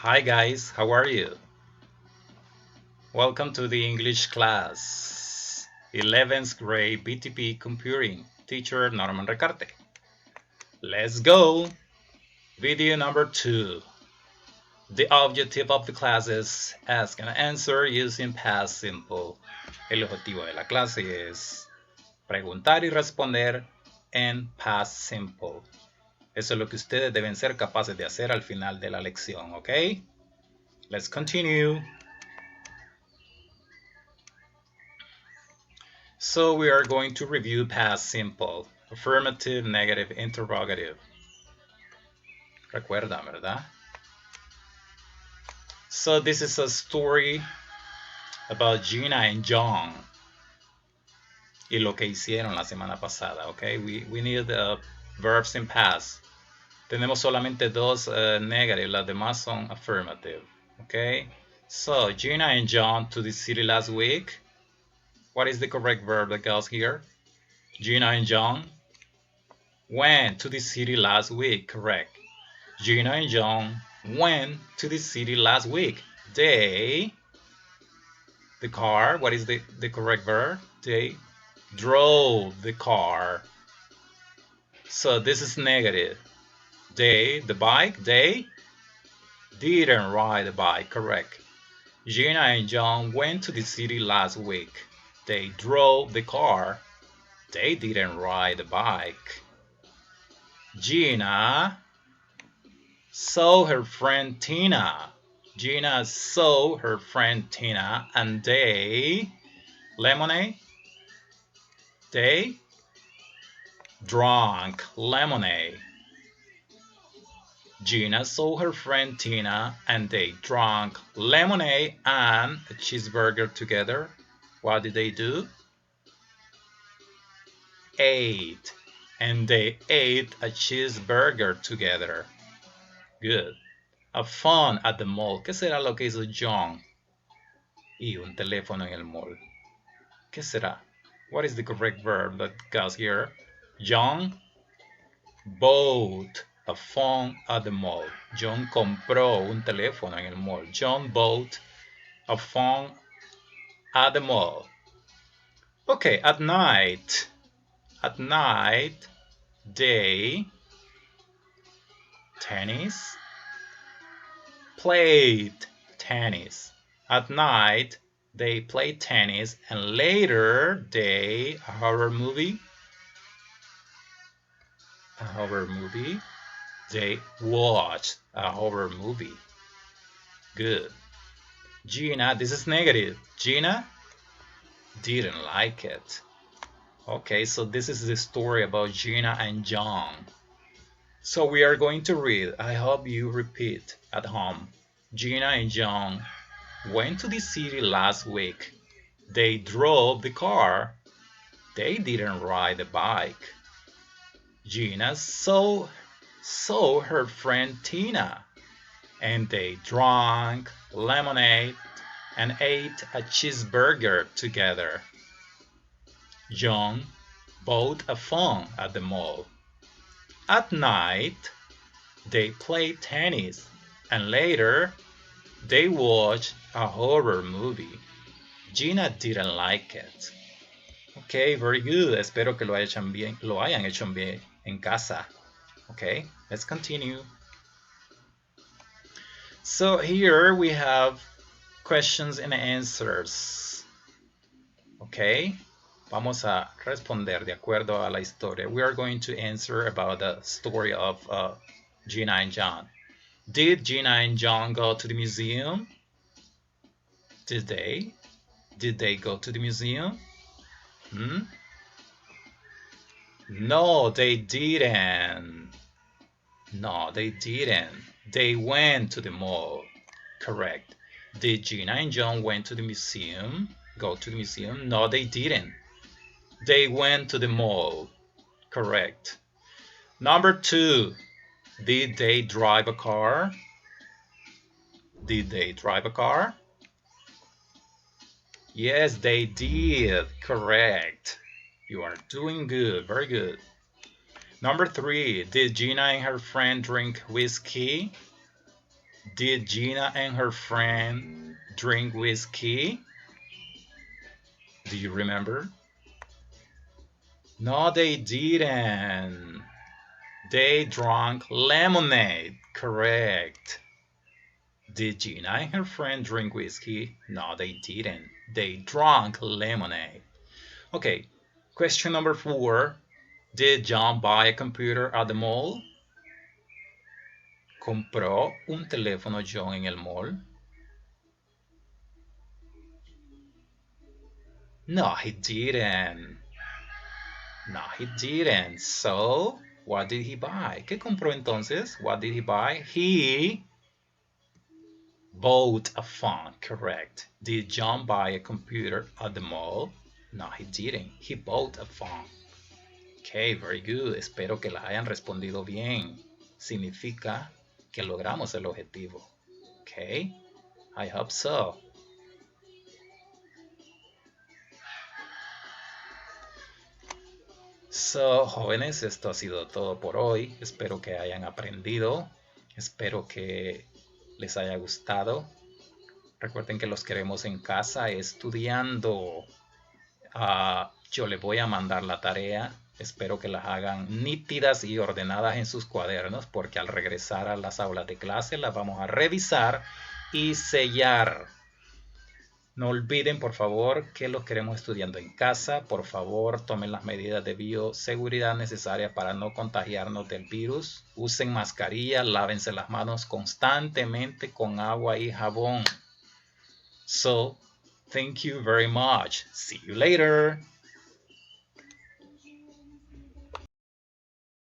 Hi guys, how are you? Welcome to the English class. 11th grade BTP Computing. Teacher Norman Recarte. Let's go! Video number 2. The objective of the class is ask and answer using past simple. El objetivo de la clase es preguntar y responder en past simple. Eso es lo que ustedes deben ser capaces de hacer al final de la lección, ¿ok? Let's continue. So we are going to review past simple, affirmative, negative, interrogative. Recuerda, ¿verdad? So this is a story about Gina and John y lo que hicieron la semana pasada, okay? We need verbs in past. Tenemos solamente dos negative, las demás son affirmative, okay? So Gina and John to the city last week. What is the correct verb that goes here? Gina and John went to the city last week, correct. Gina and John went to the city last week. They, the car, what is the correct verb? They drove the car. So this is negative. They, the bike, they didn't ride the bike, correct. Gina and John went to the city last week. They drove the car. They didn't ride the bike. Gina saw her friend Tina. Gina saw her friend Tina and they, lemonade, they drank lemonade. Gina saw her friend Tina and they drank lemonade and a cheeseburger together. What did they do? Ate. And they ate a cheeseburger together. Good. A fun at the mall. ¿Qué será lo que hizo John y un teléfono en el mall? ¿Qué será? What is the correct verb that goes here? John bought a phone at the mall. John compró un teléfono en el mall. John bought a phone at the mall. Okay, at night. At night, they played tennis. At night, they played tennis, and later they a horror movie. They watched a horror movie. Good. Gina, this is negative. Gina didn't like it. Okay, so this is the story about Gina and John. So we are going to read. I hope you repeat at home. Gina and John went to the city last week. They drove the car. They didn't ride the bike. Gina saw her friend Tina, and they drank lemonade and ate a cheeseburger together. John bought a phone at the mall. At night, they played tennis, and later they watched a horror movie. Gina didn't like it. Okay, very good. Espero que lo hayan hecho bien en casa. Okay, let's continue. So here we have questions and answers. Okay, vamos a responder de acuerdo a la historia. We are going to answer about the story of Gina and John. Did Gina and John go to the museum? Did they? Did they go to the museum? No, they didn't. No, they didn't. They went to the mall. Correct. Did Gina and John went to the museum? Go to the museum? No, they didn't. They went to the mall. Correct. Number 2. Did they drive a car? Did they drive a car? Yes, they did. Correct. You are doing good. Very good. Number 3. Did Gina and her friend drink whiskey? Did Gina and her friend drink whiskey? Do you remember? No, they didn't. They drank lemonade. Correct. Did Gina and her friend drink whiskey? No, they didn't. They drank lemonade. Okay, question number 4. Did John buy a computer at the mall? ¿Compró un teléfono John en el mall? No, he didn't. No, he didn't. So, what did he buy? ¿Qué compró entonces? What did he buy? He bought a phone. Correct. Did John buy a computer at the mall? No, he didn't. He bought a phone. Okay, very good. Espero que las hayan respondido bien. Significa que logramos el objetivo. Okay, I hope so. So, jóvenes, esto ha sido todo por hoy. Espero que hayan aprendido. Espero que les haya gustado. Recuerden que los queremos en casa estudiando. Yo les voy a mandar la tarea. Espero que las hagan nítidas y ordenadas en sus cuadernos, porque al regresar a las aulas de clase las vamos a revisar y sellar. No olviden, por favor, que los queremos estudiando en casa. Por favor, tomen las medidas de bioseguridad necesarias para no contagiarnos del virus. Usen mascarilla, lávense las manos constantemente con agua y jabón. So, thank you very much. See you later.